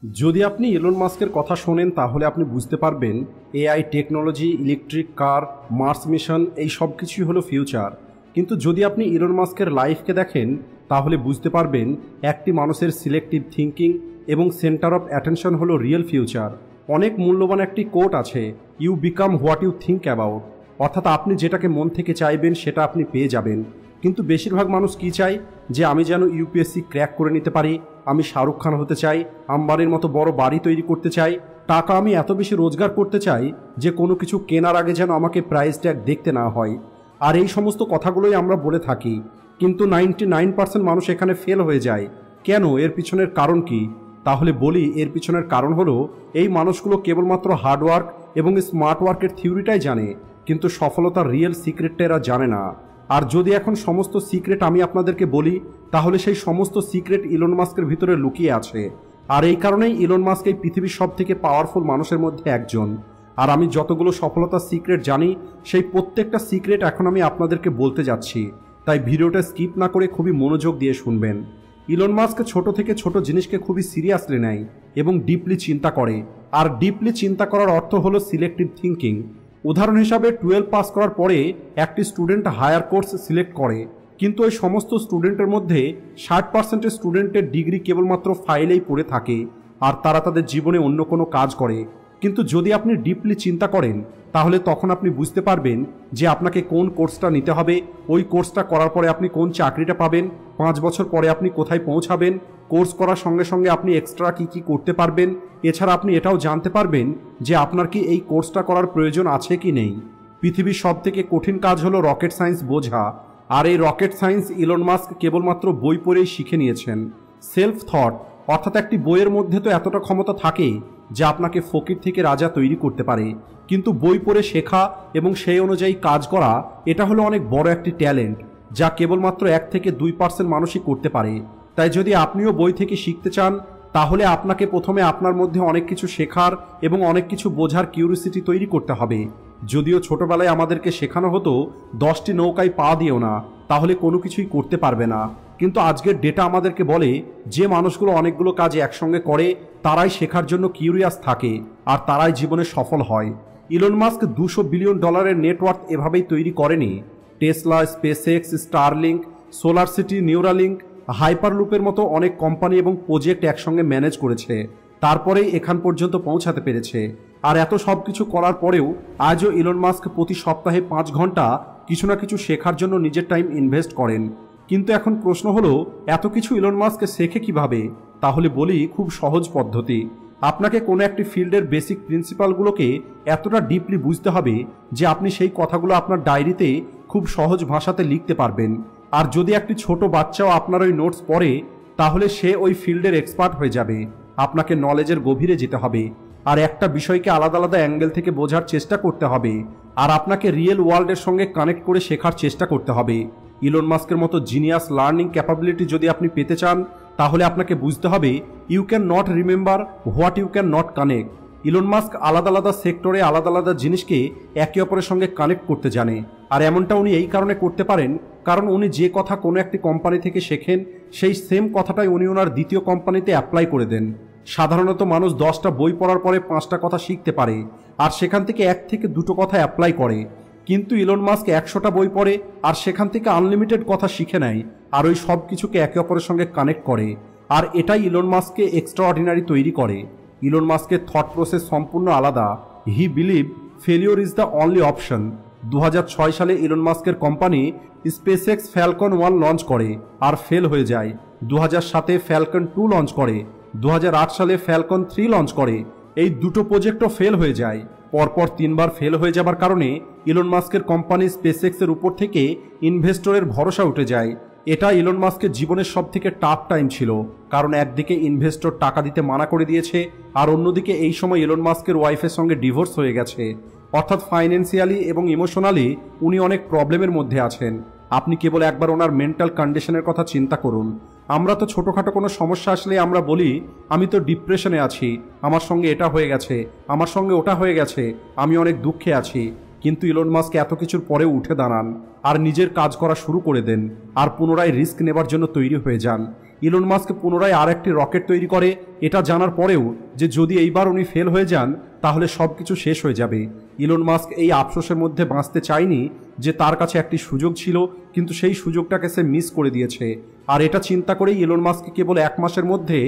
যদি আপনি ইলন মাস্কের কথা শোনেন তাহলে আপনি বুঝতে পারবেন AI technology, electric car, Mars mission এই সব কিছুই হলো ফিউচার। কিন্তু যদি আপনি ইলন মাস্কের লাইফকে দেখেন তাহলে বুঝতে পারবেন একটি মানুষের সিলেক্টিভ থিঙ্কিং এবং সেন্টার অফ অ্যাটেনশন হলো রিয়েল ফিউচার। অনেক মূল্যবান একটি কোট আছে, you become what you think about, অর্থাৎ আপনি যেটাকে মন থেকে চাইবেন সেটা আপনি পেয়ে যাবেন। কিন্তু বেশিরভাগ মানুষ কি চায়, যে আমি যেন ইউপিএসসি ক্র্যাক করে নিতে পারি, আমি শাহরুখ খান হতে চাই, আম্বানির মতো বড় বাড়ি তৈরি করতে চাই, টাকা আমি এত বেশি রোজগার করতে চাই যে কোনো কিছু কেনার আগে যেন আমাকে প্রাইস ট্যাগ দেখতে না হয়। আর এই সমস্ত কথাগুলোই আমরা বলে থাকি, কিন্তু 99% মানুষ এখানে ফেল হয়ে যায়। কেন? এর পিছনের কারণ কি? তাহলে বলি, এর পিছনের কারণ হলো এই মানুষগুলো কেবলমাত্র হার্ডওয়ার্ক এবং স্মার্ট ওয়ার্কের থিওরিটাই জানে, কিন্তু সফলতার রিয়েল সিক্রেটটা এরা জানে না। আর যদি এখন সমস্ত সিক্রেট আমি আপনাদেরকে বলি তাহলে সেই সমস্ত সিক্রেট ইলন মাস্কের ভিতরে লুকিয়ে আছে। আর এই কারণেই ইলন মাস্ক এই পৃথিবীর সব থেকে পাওয়ারফুল মানুষের মধ্যে একজন। আর আমি যতগুলো সফলতার সিক্রেট জানি সেই প্রত্যেকটা সিক্রেট এখন আমি আপনাদেরকে বলতে যাচ্ছি, তাই ভিডিওটা স্কিপ না করে খুবই মনোযোগ দিয়ে শুনবেন। ইলন মাস্ক ছোট থেকে ছোট জিনিসকে খুবই সিরিয়াসলি নেয় এবং ডিপলি চিন্তা করে। আর ডিপলি চিন্তা করার অর্থ হলো সিলেক্টিভ থিঙ্কিং। উদাহরণ হিসাবে 12 পাস করার পরে একটি স্টুডেন্ট হায়ার কোর্স সিলেক্ট করে, কিন্তু ওই সমস্ত স্টুডেন্টের মধ্যে 60% স্টুডেন্টের ডিগ্রি কেবলমাত্র ফাইলেই পড়ে থাকে আর তারা তাদের জীবনে অন্য কোনো কাজ করে। কিন্তু যদি আপনি ডিপলি চিন্তা করেন তাহলে তখন আপনি বুঝতে পারবেন যে আপনাকে কোন কোর্সটা নিতে হবে, ওই কোর্সটা করার পরে আপনি কোন চাকরিটা পাবেন, 5 বছর পরে আপনি কোথায় পৌঁছাবেন, কোর্স করার সঙ্গে সঙ্গে আপনি এক্সট্রা কি করতে পারবেন। এছাড়া আপনি এটাও জানতে পারবেন যে আপনার কি এই কোর্সটা করার প্রয়োজন আছে কি নেই। পৃথিবীর সব থেকে কঠিন কাজ হলো রকেট সায়েন্স বোঝা, আর এই রকেট সায়েন্স ইলন মাস্ক কেবলমাত্র বই পড়েই শিখে নিয়েছেন। সেলফ থট, অর্থাৎ একটি বইয়ের মধ্যে তো এতটা ক্ষমতা থাকে যা আপনাকে ফকির থেকে রাজা তৈরি করতে পারে, কিন্তু বই পড়ে শেখা এবং সেই অনুযায়ী কাজ করা এটা হলো অনেক বড় একটি ট্যালেন্ট, যা কেবলমাত্র 1 থেকে 2% মানুষই করতে পারে। তাই যদি আপনিও বই থেকে শিখতে চান তাহলে আপনাকে প্রথমে আপনার মধ্যে অনেক কিছু শেখার এবং অনেক কিছু বোঝার কিউরিসিটি তৈরি করতে হবে। যদিও ছোটবেলায় আমাদেরকে শেখানো হতো 10টি নৌকায় পা দিও না, তাহলে কোনো কিছুই করতে পারবে না, কিন্তু আজকের ডেটা আমাদেরকে বলে যে মানুষগুলো অনেকগুলো কাজ একসঙ্গে করে তারাই শেখার জন্য কিউরিয়াস থাকে আর তারাই জীবনে সফল হয়। ইলন মাস্ক $200 বিলিয়ন নেটওয়ার্ক এভাবেই তৈরি করেনি। Tesla, SpaceX, Starlink, Solar City, Neuralink, হাইপারলুপের মতো অনেক কোম্পানি এবং প্রজেক্ট একসঙ্গে ম্যানেজ করেছে, তারপরেই এখান পর্যন্ত পৌঁছাতে পেরেছে। আর এত সব কিছু করার পরেও আজও ইলন মাস্ক প্রতি সপ্তাহে 5 ঘন্টা কিছু না কিছু শেখার জন্য নিজের টাইম ইনভেস্ট করেন। কিন্তু এখন প্রশ্ন হলো, এত কিছু ইলন মাস্ক শেখে কিভাবে? তাহলে বলি, খুব সহজ পদ্ধতি। আপনাকে কোনো একটি ফিল্ডের বেসিক প্রিন্সিপালগুলোকে এতটা ডিপলি বুঝতে হবে যে আপনি সেই কথাগুলো আপনার ডায়েরিতে খুব সহজ ভাষাতে লিখতে পারবেন। আর যদি একটি ছোট বাচ্চাও আপনার ওই নোটস পড়ে তাহলে সে ওই ফিল্ডের এক্সপার্ট হয়ে যাবে। আপনাকে নলেজের গভীরে যেতে হবে আর একটা বিষয়কে আলাদা আলাদা অ্যাঙ্গেল থেকে বোঝার চেষ্টা করতে হবে, আর আপনাকে রিয়েল ওয়ার্ল্ডের সঙ্গে কানেক্ট করে শেখার চেষ্টা করতে হবে। ইলন মাস্কের মতো জিনিয়াস লার্নিং ক্যাপাবিলিটি যদি আপনি পেতে চান তাহলে আপনাকে বুঝতে হবে you can not remember what you can not connect. Elon Musk আলাদা আলাদা সেক্টরে আলাদা আলাদা জিনিসকে একে অপরের সঙ্গে কানেক্ট করতে জানে, আর এমনটা উনি এই কারণে করতে পারেন কারণ উনি যে কথা কোনো একটি কোম্পানি থেকে শেখেন সেই সেম কথাটাই উনি ওনার দ্বিতীয় কোম্পানিতে অ্যাপ্লাই করে দেন। সাধারণত মানুষ 10টা বই পড়ার পরে 5টা কথা শিখতে পারে আর সেখান থেকে 1 থেকে 2টো কথা অ্যাপ্লাই করে, কিন্তু ইলন মাস্ক 100টা বই পড়ে আর সেখান থেকে আনলিমিটেড কথা শিখে নেয় আর ওই সব কিছুকে একে অপরের সঙ্গে কানেক্ট করে। আর এটাই ইলন মাস্ককে এক্সট্রা অর্ডিনারি তৈরি করে। ইলন মাস্কের থট প্রসেস সম্পূর্ণ আলাদা। হি believe failure is the only option. 2006 সালে ইলন মাস্কের কোম্পানি স্পেসএক্স ফ্যালকন 1 লঞ্চ করে আর ফেল হয়ে যায়। 2007-এ ফ্যালকন 2 লঞ্চ করে, 2008 সালে ফ্যালকন 3 লঞ্চ করে। এই দুটো প্রজেক্টও ফেল হয়ে যায়। পরপর 3 বার ফেল হয়ে যাবার কারণে ইলন মাস্কের কোম্পানি স্পেসএক্সের উপর থেকে ইনভেস্টরের ভরসা উঠে যায়। এটা ইলন মাস্কের জীবনের সব থেকে টাফ টাইম ছিল, কারণ একদিকে ইনভেস্টর টাকা দিতে মানা করে দিয়েছে আর অন্যদিকে এই সময় ইলন মাস্কের ওয়াইফের সঙ্গে ডিভোর্স হয়ে গেছে, অর্থাৎ ফাইন্যান্সিয়ালি এবং ইমোশনালি উনি অনেক প্রবলেমের মধ্যে আছেন। আপনি কেবল একবার ওনার মেন্টাল কন্ডিশনের কথা চিন্তা করুন। আমরা তো ছোটোখাটো কোনো সমস্যা আসলে আমরা বলি আমি তো ডিপ্রেশনে আছি, আমার সঙ্গে এটা হয়ে গেছে, আমার সঙ্গে ওটা হয়ে গেছে, আমি অনেক দুঃখে আছি। কিন্তু ইলন মাস্ক এত কিছুর পরেও উঠে দাঁড়ান আর নিজের কাজ করা শুরু করে দেন আর পুনরায় রিস্ক নেবার জন্য তৈরি হয়ে যান। ইলন মাস্ক পুনরায় আর একটি রকেট তৈরি করে, এটা জানার পরেও যে যদি এইবার উনি ফেল হয়ে যান তাহলে সব কিছু শেষ হয়ে যাবে। ইলন মাস্ক এই আফসোসের মধ্যে বাঁচতে চায়নি যে তার কাছে একটি সুযোগ ছিল, কিন্তু সেই সুযোগটাকে সে মিস করে দিয়েছে। আর এটা চিন্তা করেই ইলন মাস্ক কেবল 1 মাসের মধ্যে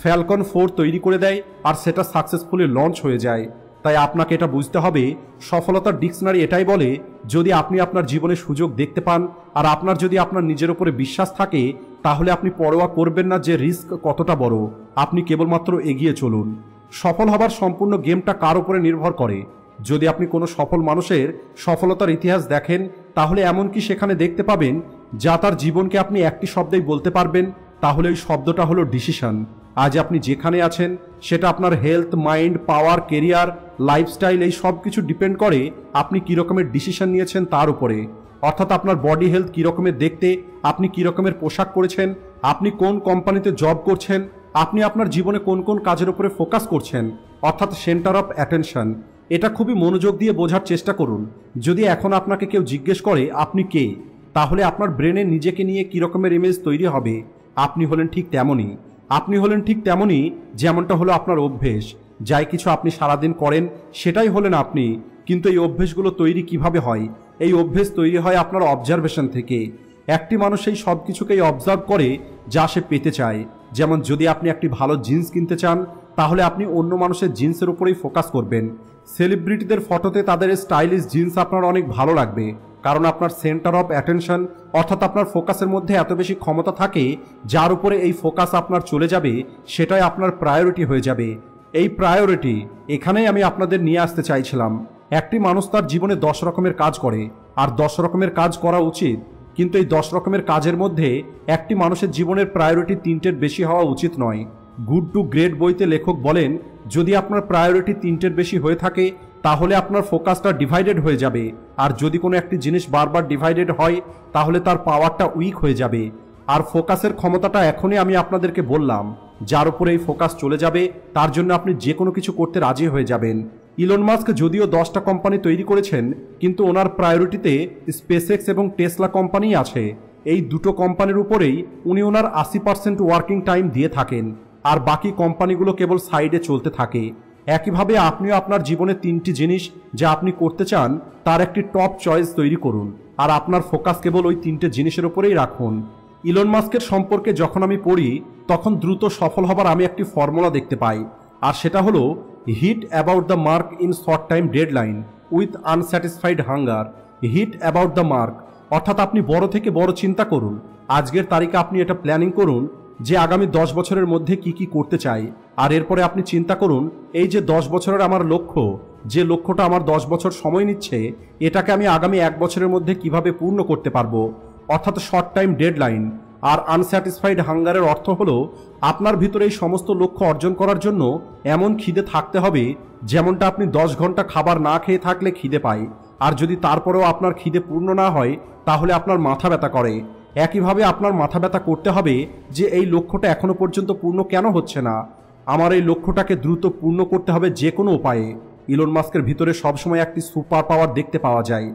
ফ্যালকন 4 তৈরি করে দেয় আর সেটা সাকসেসফুলি লঞ্চ হয়ে যায়। তাই আপনাকে এটা বুঝতে হবে, সফলতার ডিকশনারি এটাই বলে, যদি আপনি আপনার জীবনে সুযোগ দেখতে পান আর আপনার যদি আপনার নিজের উপরে বিশ্বাস থাকে, তাহলে আপনি পরোয়া করবেন না যে রিস্ক কতটা বড়, আপনি কেবলমাত্র এগিয়ে চলুন। সফল হবার সম্পূর্ণ গেমটা কার উপরে নির্ভর করে। যদি আপনি কোনো সফল মানুষের সফলতার ইতিহাস দেখেন, তাহলে এমনকি সেখানে দেখতে পাবেন যা তার জীবনকে আপনি একটি শব্দেই বলতে পারবেন, তাহলে ওই শব্দটা হলো ডিসিশন। আজ আপনি যেখানে আছেন সেটা আপনার হেলথ, মাইন্ড, পাওয়ার, কেরিয়ার, লাইফস্টাইল এই সব কিছু ডিপেন্ড করে আপনি কী রকমের ডিসিশন নিয়েছেন তার উপরে। অর্থাৎ আপনার বডি হেলথ কী রকমের দেখতে, আপনি কী রকমের পোশাক পরেছেন, আপনি কোন কোম্পানিতে জব করছেন, আপনি আপনার জীবনে কোন কোন কাজের উপরে ফোকাস করছেন, অর্থাৎ সেন্টার অফ অ্যাটেনশন। এটা খুবই মনোযোগ দিয়ে বোঝার চেষ্টা করুন। যদি এখন আপনাকে কেউ জিজ্ঞেস করে আপনি কে, তাহলে আপনার ব্রেনে নিজেকে নিয়ে কী রকমের ইমেজ তৈরি হবে। আপনি হলেন ঠিক তেমনই যেমনটা হলো আপনার অভ্যেস। যাই কিছু আপনি সারাদিন করেন সেটাই হলেন আপনি। কিন্তু এই অভ্যেসগুলো তৈরি কিভাবে হয়? এই অভ্যেস তৈরি হয় আপনার অবজারভেশন থেকে। একটি মানুষ এই সব কিছুকেই অবজার্ভ করে যা সে পেতে চায়। যেমন যদি আপনি একটি ভালো জিন্স কিনতে চান, তাহলে আপনি অন্য মানুষের জিন্সের উপরেই ফোকাস করবেন। সেলিব্রিটিদের ফটোতে তাদের স্টাইলিশ জিন্স আপনার অনেক ভালো লাগবে, কারণ আপনার সেন্টার অফ অ্যাটেনশন অর্থাৎ আপনার ফোকাসের মধ্যে এত বেশি ক্ষমতা থাকে, যার উপরে এই ফোকাস আপনার চলে যাবে সেটাই আপনার প্রায়োরিটি হয়ে যাবে। এই প্রায়োরিটি এখানেই আমি আপনাদের নিয়ে আসতে চাইছিলাম। একটি মানুষ তার জীবনে 10 রকমের কাজ করে, আর 10 রকমের কাজ করা উচিত, কিন্তু এই 10 রকমের কাজের মধ্যে একটি মানুষের জীবনের প্রায়োরিটি 3টের বেশি হওয়া উচিত নয়। গুড টু গ্রেট বইতে লেখক বলেন, যদি আপনার প্রায়োরিটি 3টের বেশি হয়ে থাকে তাহলে আপনার ফোকাসটা ডিভাইডেড হয়ে যাবে, আর যদি কোনো একটি জিনিস বারবার ডিভাইডেড হয় তাহলে তার পাওয়ারটা উইক হয়ে যাবে। আর ফোকাসের ক্ষমতাটা এখনই আমি আপনাদেরকে বললাম, যার উপরে এই ফোকাস চলে যাবে তার জন্য আপনি যে কোনো কিছু করতে রাজি হয়ে যাবেন। ইলন মাস্ক যদিও 10টা কোম্পানি তৈরি করেছেন, কিন্তু ওনার প্রায়োরিটিতে স্পেসএক্স এবং টেসলা কোম্পানি আছে। এই দুটো কোম্পানির উপরেই উনি ওনার 80% ওয়ার্কিং টাইম দিয়ে থাকেন, আর বাকি কোম্পানিগুলো কেবল সাইডে চলতে থাকে। একইভাবে আপনিও আপনার জীবনে 3টি জিনিস যা আপনি করতে চান তার একটি টপ চয়েস তৈরি করুন, আর আপনার ফোকাস কেবল ওই 3টে জিনিসের উপরেই রাখুন। ইলন মাস্কের সম্পর্কে যখন আমি পড়ি, তখন দ্রুত সফল হবার আমি একটি ফর্মুলা দেখতে পাই, আর সেটা হলো hit about the mark in short time deadline with unsatisfied hunger. Hit about the mark অর্থাৎ আপনি বড় থেকে বড় চিন্তা করুন। আজকের তারিখে আপনি এটা প্ল্যানিং করুন যে আগামী 10 বছরের মধ্যে কি কি করতে চাই, আর এরপরে আপনি চিন্তা করুন এই যে 10 বছরের আমার লক্ষ্য, যে লক্ষ্যটা আমার 10 বছর সময় নিচ্ছে, এটাকে আমি আগামী 1 বছরের মধ্যে কিভাবে পূর্ণ করতে পারবো, অর্থাৎ শর্ট টাইম ডেডলাইন। আর আনস্যাটিসফাইড হাঙ্গারের অর্থ হলো আপনার ভিতরে এই সমস্ত লক্ষ্য অর্জন করার জন্য এমন খিদে থাকতে হবে যেমনটা আপনি 10 ঘন্টা খাবার না খেয়ে থাকলে খিদে পায়, আর যদি তারপরেও আপনার খিদে পূর্ণ না হয় তাহলে আপনার মাথা ব্যথা করে। একইভাবে আপনার মাথা ব্যথা করতে হবে যে এই লক্ষ্যটা এখনো পর্যন্ত পূর্ণ কেন হচ্ছে না, আমার এই লক্ষ্যটাকে দ্রুত পূর্ণ করতে হবে যে কোনো উপায়ে। ইলন মাস্কের ভিতরে সবসময় একটি সুপার পাওয়ার দেখতে পাওয়া যায়।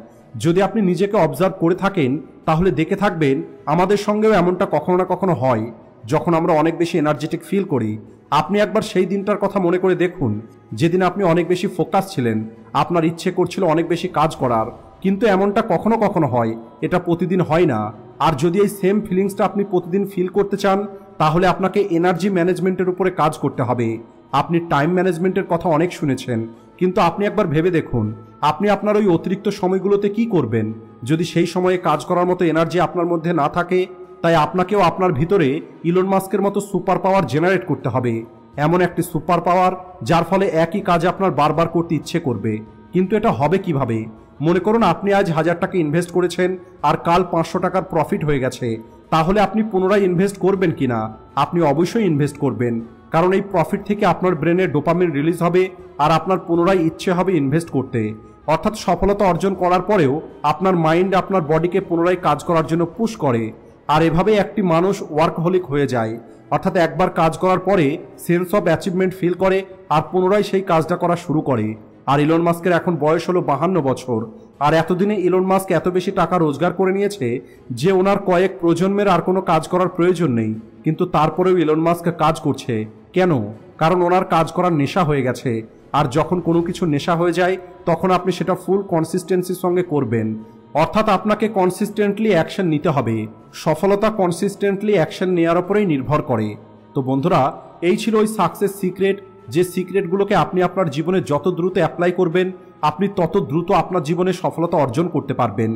যদি আপনি নিজেকে অবজার্ভ করে থাকেন তাহলে দেখে থাকবেন আমাদের সঙ্গেও এমনটা কখনো না কখনো হয়, যখন আমরা অনেক বেশি এনার্জেটিক ফিল করি। আপনি একবার সেই দিনটার কথা মনে করে দেখুন যেদিন আপনি অনেক বেশি ফোকাস ছিলেন, আপনার ইচ্ছে করছিল অনেক বেশি কাজ করার, কিন্তু এমনটা কখনো কখনো হয়, এটা প্রতিদিন হয় না। আর যদি এই সেম ফিলিংসটা আপনি প্রতিদিন ফিল করতে চান তাহলে আপনাকে এনার্জি ম্যানেজমেন্টের উপরে কাজ করতে হবে। আপনি টাইম ম্যানেজমেন্টের কথা অনেক শুনেছেন, কিন্তু আপনি একবার ভেবে দেখুন আপনি আপনার ওই অতিরিক্ত সময়গুলোতে কি করবেন যদি সেই সময়ে কাজ করার মতো এনার্জি আপনার মধ্যে না থাকে। তাই আপনাকেও আপনার ভিতরে ইলন মাস্কের মতো সুপার পাওয়ার জেনারেট করতে হবে, এমন একটি সুপার পাওয়ার যার ফলে একই কাজ আপনার বারবার করতে ইচ্ছে করবে। কিন্তু এটা হবে কিভাবে? মনে করুন আপনি আজ 1000 টাকা ইনভেস্ট করেছেন আর কাল 500 টাকার প্রফিট হয়ে গেছে, তাহলে আপনি পুনরায় ইনভেস্ট করবেন কিনা? আপনি অবশ্যই ইনভেস্ট করবেন, কারণ এই প্রফিট থেকে আপনার ব্রেনে ডোপামিন রিলিজ হবে আর আপনার পুনরায় ইচ্ছে হবে ইনভেস্ট করতে। অর্থাৎ সফলতা অর্জন করার পরেও আপনার মাইন্ড আপনার বডিকে পুনরায় কাজ করার জন্য পুশ করে। আর এভাবে একটি মানুষ ওয়ার্কহলিক হয়ে যায়, অর্থাৎ একবার কাজ করার পরে সেন্স অফ অ্যাচিভমেন্ট ফিল করে আর পুনরায় সেই কাজটা করা শুরু করে। আর ইলন মাস্কের এখন বয়স হলো 52 বছর। আর এতদিনে ইলন মাস্ক এত বেশি টাকা রোজগার করে নিয়েছে যে ওনার কয়েক প্রজন্মের আর কোনো কাজ করার প্রয়োজন নেই, কিন্তু তারপরেও ইলন মাস্ক কাজ করছে কেন? কারণ ওনার কাজ করার নেশা হয়ে গেছে। আর যখন কোনো কিছু নেশা হয়ে যায় তখন আপনি সেটা ফুল কনসিস্টেন্সির সঙ্গে করবেন, অর্থাৎ আপনাকে কনসিস্টেন্টলি অ্যাকশন নিতে হবে। সফলতা কনসিস্টেন্টলি অ্যাকশন নেওয়ার ওপরেই নির্ভর করে। তো বন্ধুরা, এই ছিল ওই সাকসেস সিক্রেট, যে সিক্রেটগুলোকে আপনি আপনার জীবনে যত দ্রুত অ্যাপ্লাই করবেন আপনি তত দ্রুত আপনার জীবনে সফলতা অর্জন করতে পারবেন।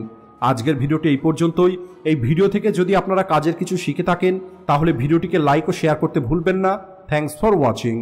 আজকের ভিডিওটি এই পর্যন্তই। এই ভিডিও থেকে যদি আপনারা কাজের কিছু শিখে থাকেন তাহলে ভিডিওটিকে লাইক ও শেয়ার করতে ভুলবেন না। Thanks for watching.